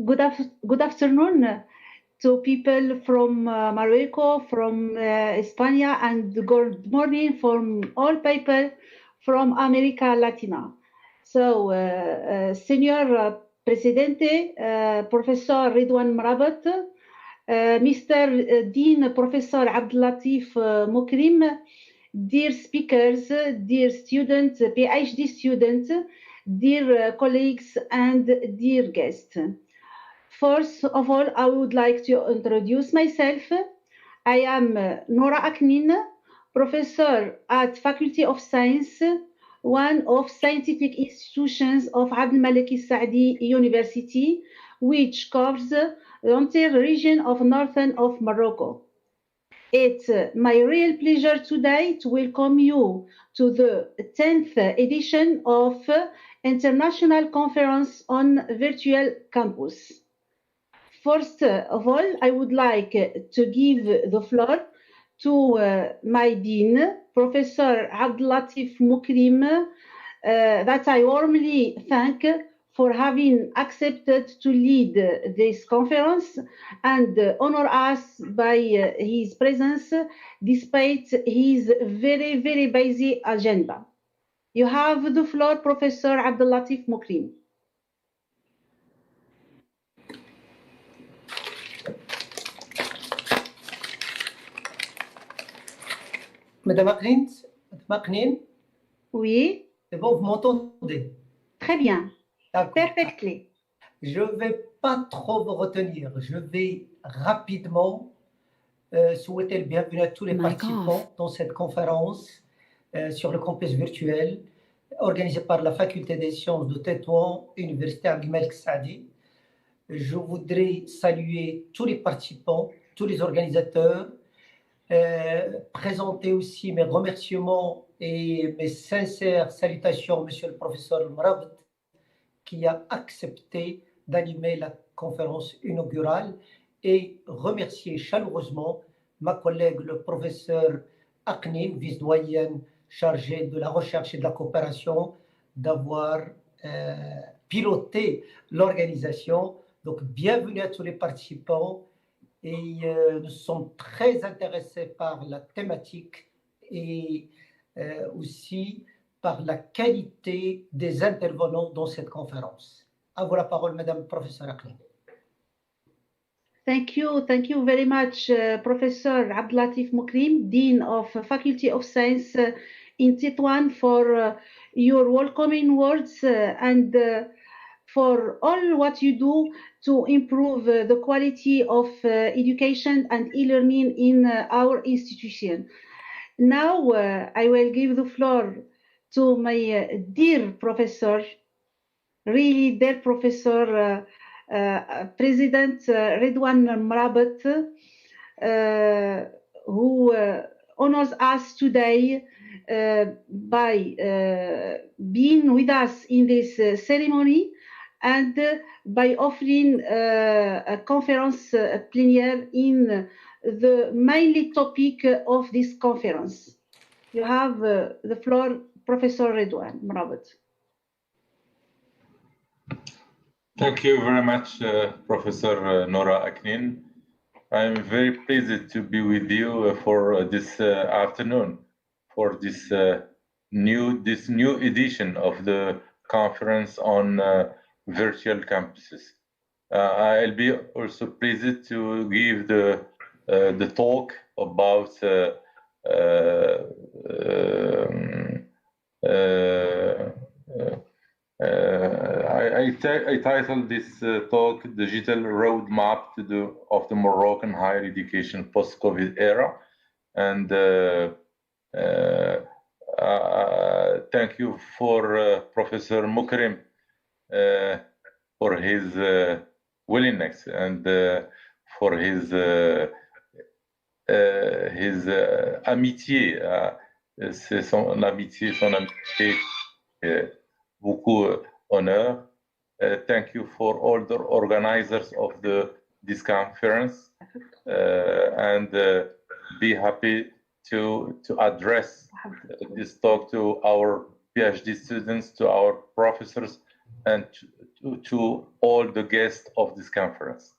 Good afternoon to people from Morocco, from Spain, and good morning from all people from America Latina. So, Senior Presidente, Professor Ridwan Mrabat, Mr. Dean Professor Abdelatif Mokrim, dear speakers, dear students, PhD students, dear colleagues, and dear guests. First of all, I would like to introduce myself. I am Nora Aknin, professor at Faculty of Science, one of scientific institutions of Abdel Malek Saadi University, which covers the entire region of northern of Morocco. It's my real pleasure today to welcome you to the 10th edition of International Conference on Virtual Campus. First of all, I would like to give the floor to my dean, Professor Abdelatif Mokrim, that I warmly thank for having accepted to lead this conference and honor us by his presence despite his very, very busy agenda. You have the floor, Professor Abdelatif Mokrim. Madame Aknin, Oui. c'est bon, vous m'entendez? Très bien. Perfectly. Je ne vais pas trop vous retenir. Je vais rapidement souhaiter le bienvenue à tous les participants dans cette conférence sur le campus virtuel organisée par la Faculté des sciences de Tétouan, Université Abdel Malek Saadi. Je voudrais saluer tous les participants, tous les organisateurs, présenter aussi mes remerciements et mes sincères salutations, Monsieur le professeur Mrabat, qui a accepté d'animer la conférence inaugurale, et remercier chaleureusement ma collègue, le professeur Aknin, vice-doyenne chargée de la recherche et de la coopération, d'avoir piloté l'organisation. Donc, bienvenue à tous les participants. Et nous sommes très intéressés par la thématique et aussi par la qualité des intervenants dans cette conférence. À vous la parole, Madame Professeur Aknin. Thank you very much, Professor Abdelatif Mokrim, Dean of Faculty of Science in Tétouan, for your welcoming words and for all what you do to improve the quality of education and e-learning in our institution. Now I will give the floor to my dear professor, really dear professor, President Ridwan Mrabat, who honors us today by being with us in this ceremony and by offering a conference plenary in the mainly topic of this conference. You have the floor, Professor Ridwan Mrabat. Thank you very much, Professor Nora Aknin. I'm very pleased to be with you for this afternoon, for this new edition of the conference on virtual campuses. I'll be also pleased to give the talk about I titled this talk "Digital Roadmap of the Moroccan Higher Education Post-COVID Era," and thank you for Professor Mokrim for his willingness and for his amitié. C'est son amitié, beaucoup honneur. Thank you for all the organizers of this conference, and be happy to address this talk to our PhD students, to our professors, and to all the guests of this conference.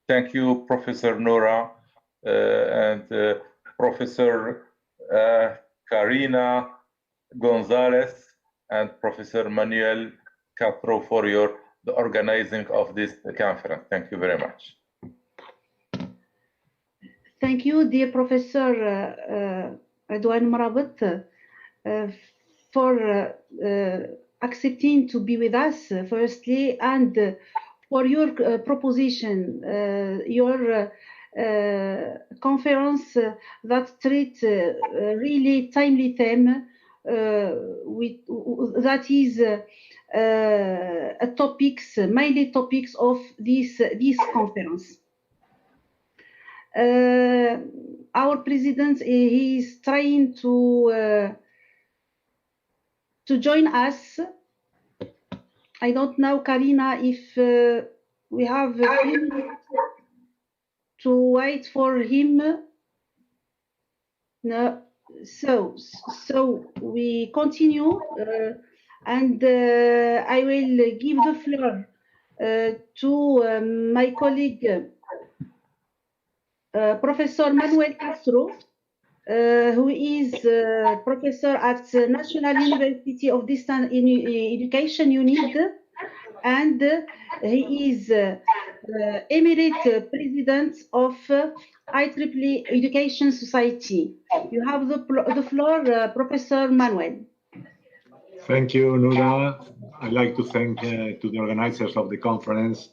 Thank you, Professor Nora and Professor Karina Gonzalez and Professor Manuel Castro for the organizing of this conference. Thank you very much. Thank you, dear Professor Redouane Morabit, for accepting to be with us, firstly, and for your proposition, your conference that treats really timely theme, that is mainly topics of this conference. Our president is trying to join us. I don't know, Karina, if we have a few minutes to wait for him. No, so we continue, and I will give the floor to my colleague, Professor Manuel Castro, who is professor at National University of Distance Education Unit, and he is emerite president of IEEE Education Society. You have the floor, Professor Manuel. Thank you, Nura. I'd like to thank to the organizers of the conference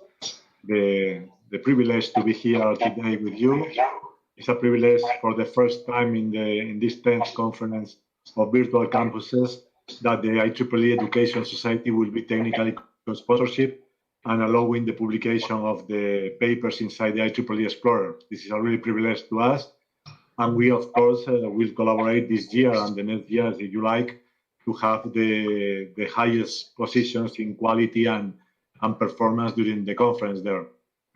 the privilege to be here today with you. It's a privilege for the first time in this 10th conference of virtual campuses that the IEEE Education Society will be technically sponsorship and allowing the publication of the papers inside the IEEE Explorer. This is a really privilege to us. And we, of course, will collaborate this year and the next years, if you like, to have the highest positions in quality and performance during the conference there.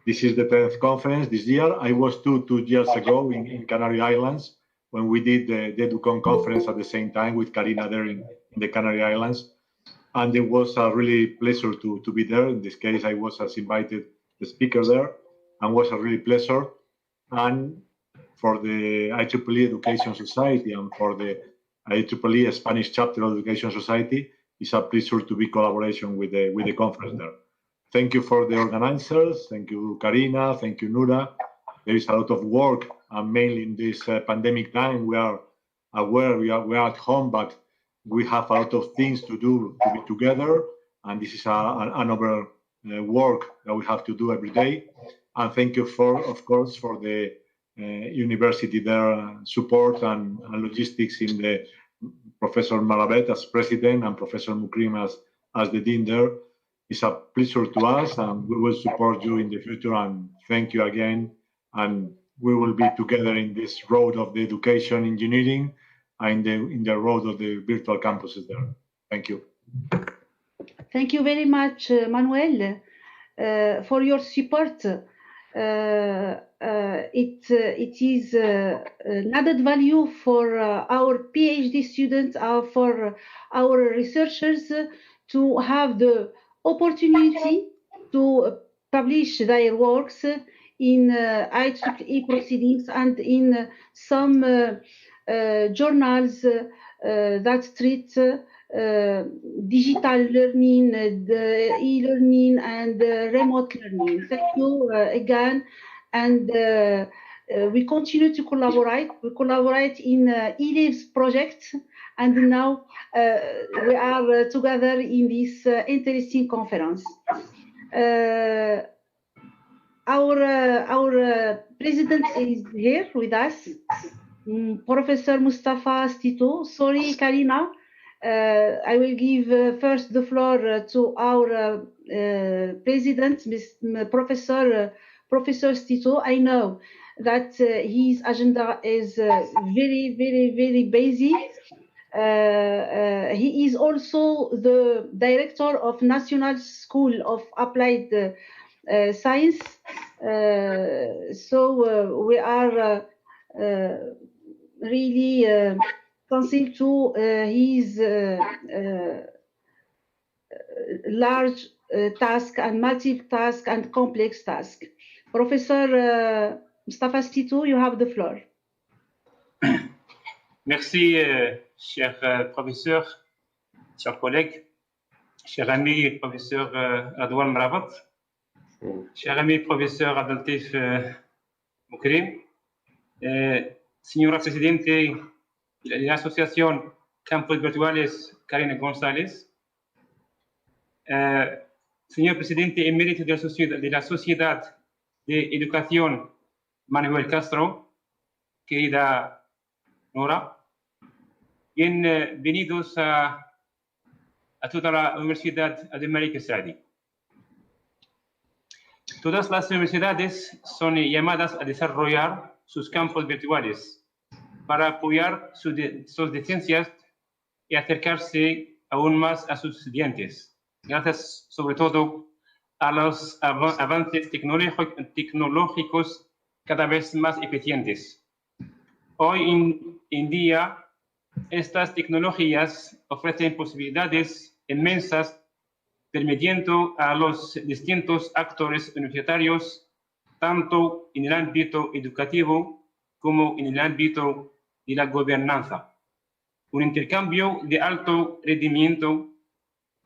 This is the 10th conference this year. I was two years ago in Canary Islands when we did the EduCon conference at the same time with Karina there in the Canary Islands. And it was a really pleasure to be there. In this case, I was as invited the speaker there, and was a really pleasure. And for the IEEE Education Society and for the IEEE Spanish chapter of Education Society, it's a pleasure to be collaboration with the conference there. Thank you for the organizers. Thank you, Karina. Thank you, Nura. There is a lot of work, and mainly in this pandemic time, we are aware we are at home, but we have a lot of things to do to be together, and this is another work that we have to do every day. And thank you of course, for the university there support and logistics in the Professor Morabit as president and Professor Moukrim as the dean there. It's a pleasure to us, and we will support you in the future. And thank you again. And we will be together in this road of the education engineering and in the road of the virtual campuses there. Thank you. Thank you very much, Manuel, for your support. It is an added value for our PhD students, for our researchers to have the opportunity to publish their works in IEEE proceedings and in some journals that treat digital learning, the e-learning, and remote learning. Thank you again, and we continue to collaborate. We collaborate in eLives project, and now we are together in this interesting conference. Our president is here with us, Professor Mustafa Stito. Sorry, Karina. I will give first the floor to our president, Professor Stito. I know that his agenda is very, very, very busy. He is also the director of National School of Applied Science. So we are really thanks to his large task and multitask and complex task. Professor Mustafa Stitou, you have the floor. Merci, cher professeur, chers collègues, cher ami professeur Radwan Mrabat, cher ami professeur Abdelatif Moukrim, señora Presidente de la Asociación Campos Virtuales, Karina González, señor Presidente emérito de la Sociedad de Educación Manuel Castro, querida Nora, bienvenidos a toda la Universidad de Malik Saadi. Todas las universidades son llamadas a desarrollar sus campos virtuales para apoyar sus docencias y acercarse aún más a sus estudiantes, gracias sobre todo a los avances tecnológicos cada vez más eficientes. Hoy en día, estas tecnologías ofrecen posibilidades inmensas, permitiendo a los distintos actores universitarios, tanto en el ámbito educativo como en el ámbito de la gobernanza. Un intercambio de alto rendimiento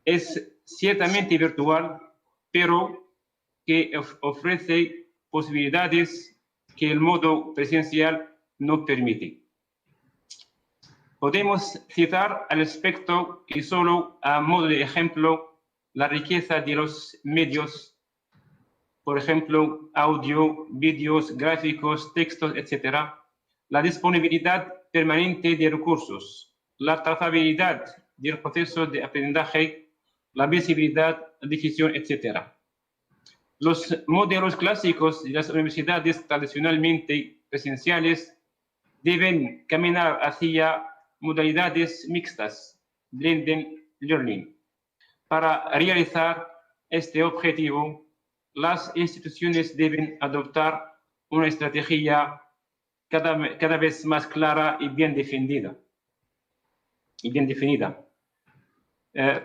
es ciertamente virtual, pero que ofrece posibilidades que el modo presencial no permite. Podemos citar al respecto y solo a modo de ejemplo la riqueza de los medios, por ejemplo, audio, vídeos, gráficos, textos, etc., la disponibilidad permanente de recursos, la trazabilidad del proceso de aprendizaje, la visibilidad, la difusión, etc. Los modelos clásicos de las universidades tradicionalmente presenciales deben caminar hacia modalidades mixtas, blended learning. Para realizar este objetivo, las instituciones deben adoptar una estrategia cada vez más clara y bien definida.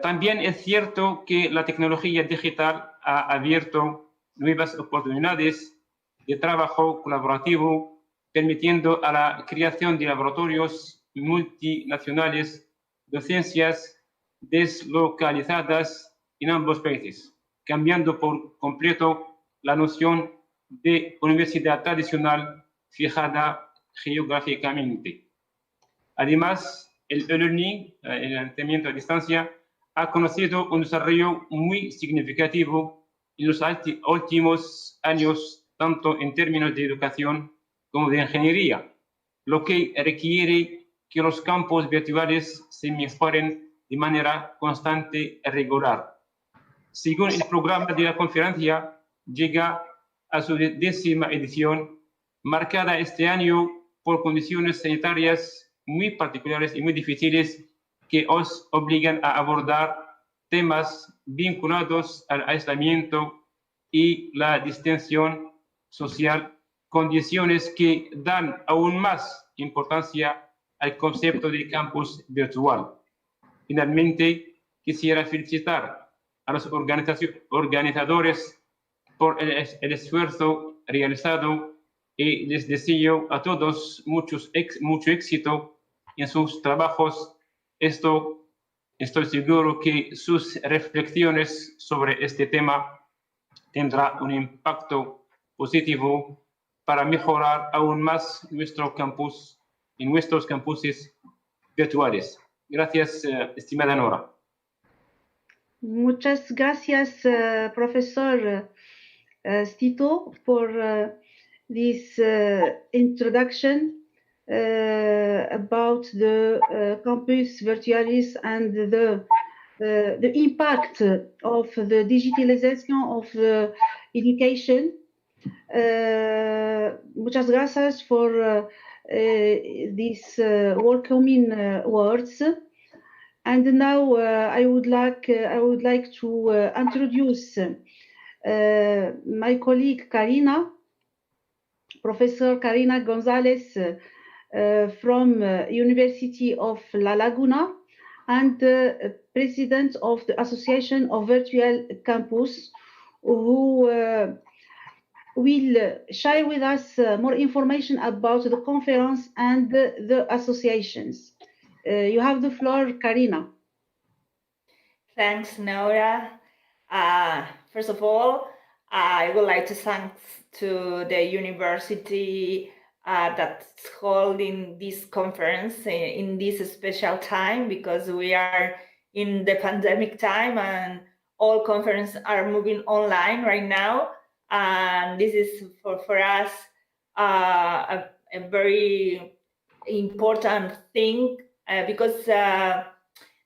También es cierto que la tecnología digital ha abierto nuevas oportunidades de trabajo colaborativo, permitiendo a la creación de laboratorios multinacionales, docencias deslocalizadas en ambos países, cambiando por completo la noción de universidad tradicional fijada geográficamente. Además, el e-learning, el entrenamiento a distancia, ha conocido un desarrollo muy significativo en los últimos años, tanto en términos de educación como de ingeniería, lo que requiere que los campos virtuales se mejoren de manera constante y regular. Según el programa de la conferencia, llega a su 10ª edición, marcada este año por condiciones sanitarias muy particulares y muy difíciles que os obligan a abordar temas vinculados al aislamiento y la distensión social, condiciones que dan aún más importancia al concepto de campus virtual. Finalmente, quisiera felicitar a los organizadores por el esfuerzo realizado y les deseo a todos mucho éxito en sus trabajos. Estoy seguro que sus reflexiones sobre este tema tendrán un impacto positivo para mejorar aún más nuestro campus y nuestros campuses virtuales. Gracias, estimada Nora. Muchas gracias, Professor Stitou, for this introduction about the campus virtualis and the impact of the digitalization of the education. Muchas gracias for these welcoming words. And now I would like to introduce my colleague Karina, Professor Karina Gonzalez from University of La Laguna, and president of the Association of Virtual Campus, who will share with us more information about the conference and the associations. You have the floor, Karina. Thanks, Nora. First of all, I would like to thank to the university that's holding this conference in this special time, because we are in the pandemic time and all conferences are moving online right now. And this is for us a very important thing because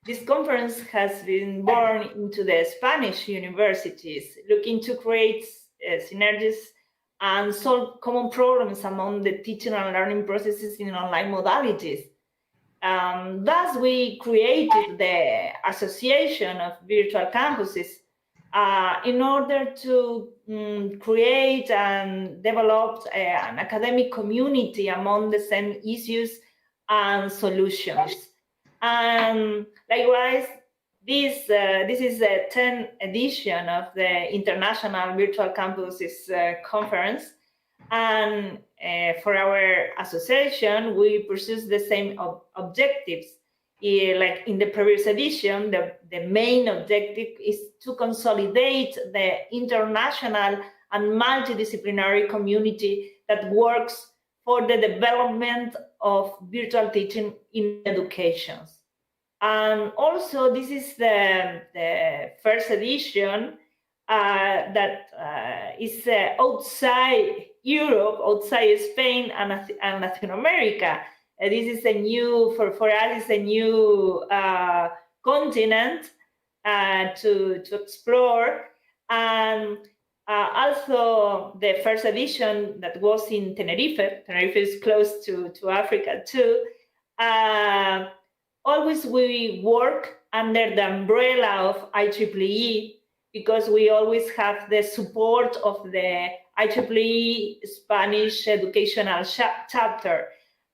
this conference has been born into the Spanish universities, looking to create synergies and solve common problems among the teaching and learning processes in online modalities. Thus, we created the Association of Virtual Campuses in order to create and develop an academic community among the same issues and solutions. And likewise, this is the 10th edition of the International Virtual Campuses Conference. And for our association, we pursue the same objectives. Like in the previous edition, the main objective is to consolidate the international and multidisciplinary community that works for the development of virtual teaching in education. And also, this is the first edition that is outside Europe, outside Spain and Latin America. This is a new, for us, it's a new continent to explore. And also the first edition that was in Tenerife. Tenerife is close to Africa too. Always we work under the umbrella of IEEE, because we always have the support of the IEEE Spanish educational chapter.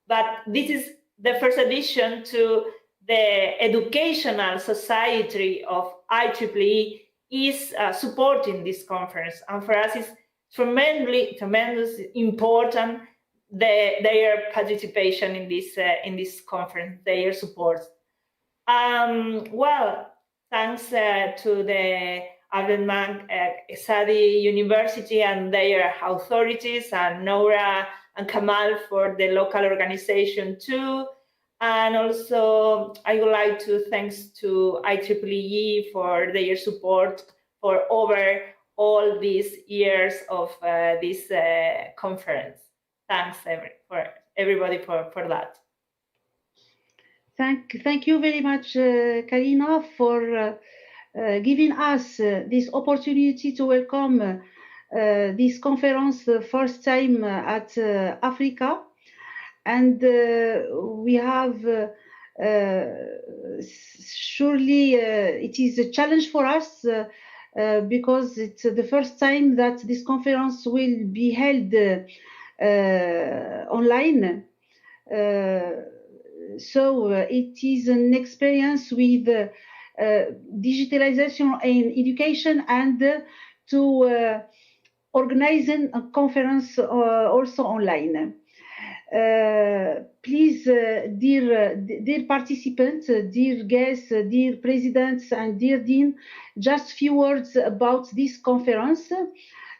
But this is the first edition to the Educational Society of IEEE is supporting this conference. And for us, it's tremendously important their participation in this conference, their support. Well, thanks to the Abdelmak Essadi University and their authorities, and Nora and Kamal for the local organization too. And also, I would like to thanks to IEEE for their support for over all these years of this conference. Thanks for everybody for that. Thank you very much, Karina, for giving us this opportunity to welcome this conference the first time at Africa. And we have surely it is a challenge for us because it's the first time that this conference will be held online. So it is an experience with digitalization in education and to organizing a conference also online. Please, dear participants, dear guests, dear presidents, and dear dean, just few words about this conference.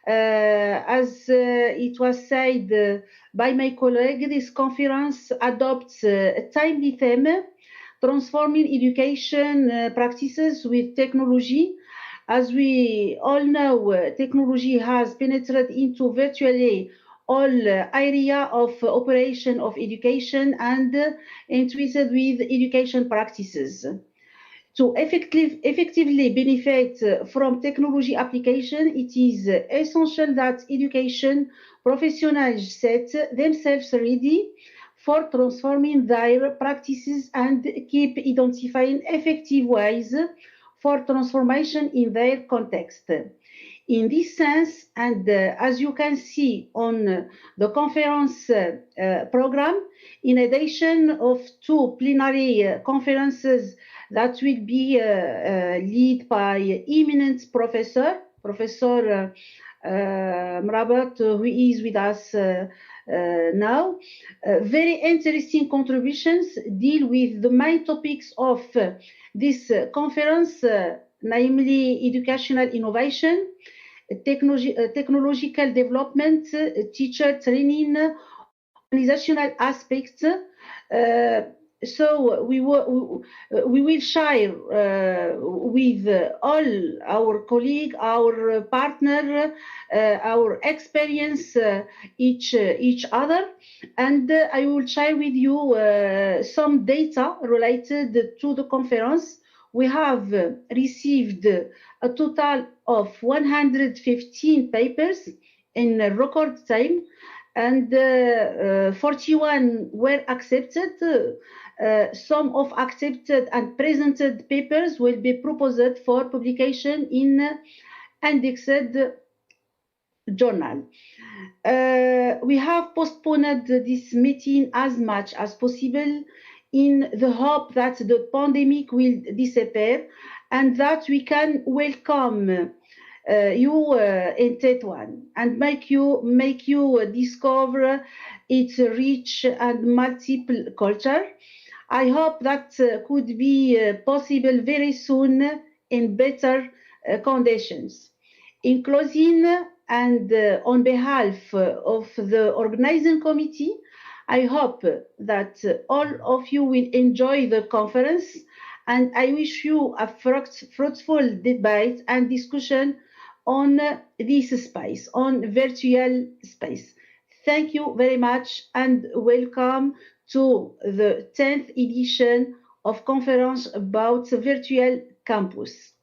As it was said by my colleague, this conference adopts a timely theme, transforming education practices with technology. As we all know, technology has penetrated into virtually all area of operation of education and entwined with education practices. To effectively benefit from technology application, it is essential that education professionals set themselves ready for transforming their practices and keep identifying effective ways for transformation in their context. In this sense, and as you can see on the conference program, in addition of 2 plenary conferences that will be led by eminent Professor Mrabat, who is with us now. Very interesting contributions deal with the main topics of this conference, namely educational innovation, technological development, teacher training, organizational aspects. So we will share with all our colleagues, our partner, our experience each other, and I will share with you some data related to the conference. We have received a total of 115 papers in a record time, and 41 were accepted. Some of accepted and presented papers will be proposed for publication in indexed journal. We have postponed this meeting as much as possible in the hope that the pandemic will disappear and that we can welcome you in Tetuan and make you discover its rich and multiple culture. I hope that could be possible very soon in better conditions. In closing, and on behalf of the organizing committee, I hope that all of you will enjoy the conference, and I wish you a fruitful debate and discussion on this space, on virtual space. Thank you very much and welcome to the 10th edition of Conference about Virtual Campus.